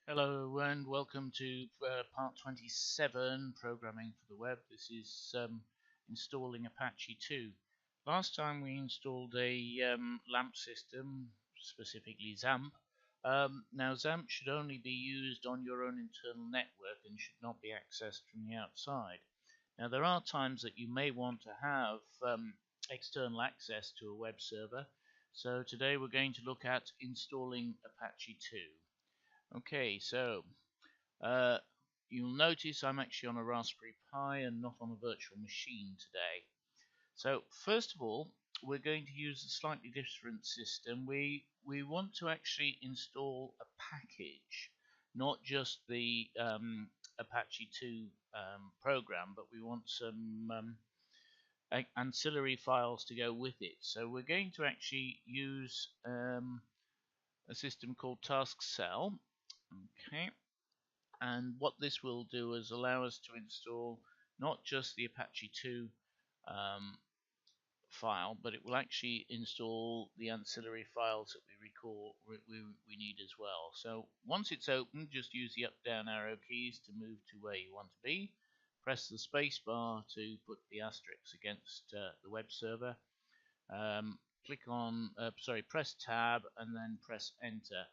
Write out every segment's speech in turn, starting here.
Hello and welcome to part 27, Programming for the Web. This is installing Apache2. Last time we installed a LAMP system, specifically XAMPP. Now XAMPP should only be used on your own internal network and should not be accessed from the outside. Now there are times that you may want to have external access to a web server. So today we're going to look at installing Apache2. Okay, so you'll notice I'm actually on a Raspberry Pi and not on a virtual machine today. So first of all, we're going to use a slightly different system. We want to actually install a package, not just the Apache2 program, but we want some ancillary files to go with it. So we're going to actually use a system called tasksel. Okay, and what this will do is allow us to install not just the Apache2 file, but it will actually install the ancillary files that we need as well. So once it's open, just use the up down arrow keys to move to where you want to be. Press the space bar to put the asterisk against the web server. Press tab and then press enter.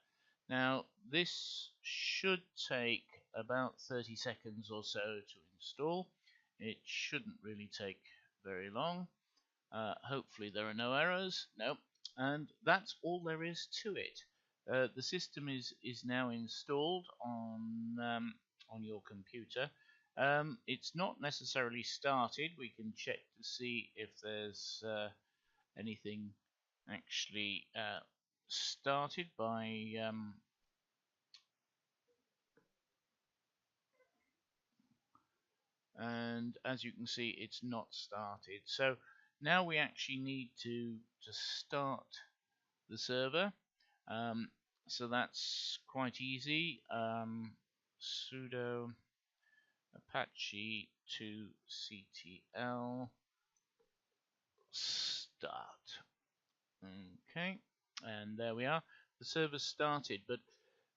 Now this should take about 30 seconds or so to install. It shouldn't really take very long. Hopefully there are no errors. Nope. And that's all there is to it. The system is now installed on your computer. It's not necessarily started. We can check to see if there's anything actually started by and as you can see, it's not started. So now we actually need to start the server. So that's quite easy. Sudo Apache2ctl start. Okay, and there we are. The server's started, but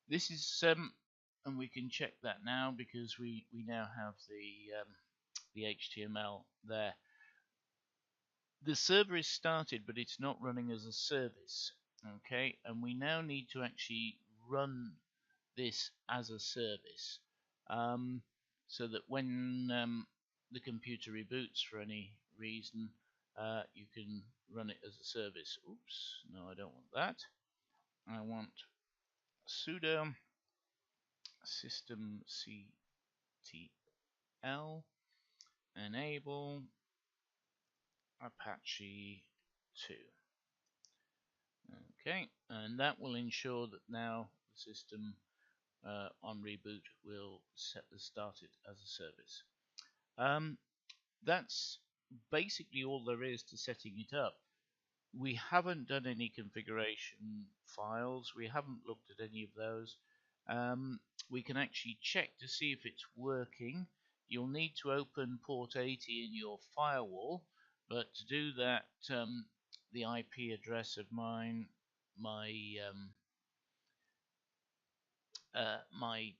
this is and we can check that now because we now have the HTML there. The server is started, but it's not running as a service. Okay, and we now need to actually run this as a service, so that when the computer reboots for any reason, you can run it as a service. Oops, no, I don't want that. I want sudo systemctl enable Apache2. Okay, and that will ensure that now the system on reboot will set the started as a service. That's basically all there is to setting it up. We haven't done any configuration files. We haven't looked at any of those. We can actually check to see if it's working. You'll need to open port 80 in your firewall, but to do that, the IP address of my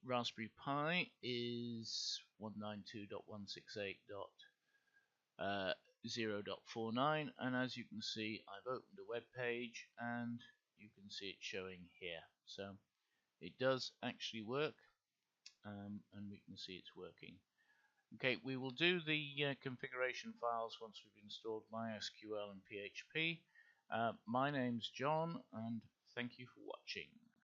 Raspberry Pi is 192.168.0.49, and as you can see, I've opened a web page and you can see it showing here. So it does actually work, and we can see it's working. Okay, we will do the configuration files once we've installed MySQL and PHP. My name's John, and thank you for watching.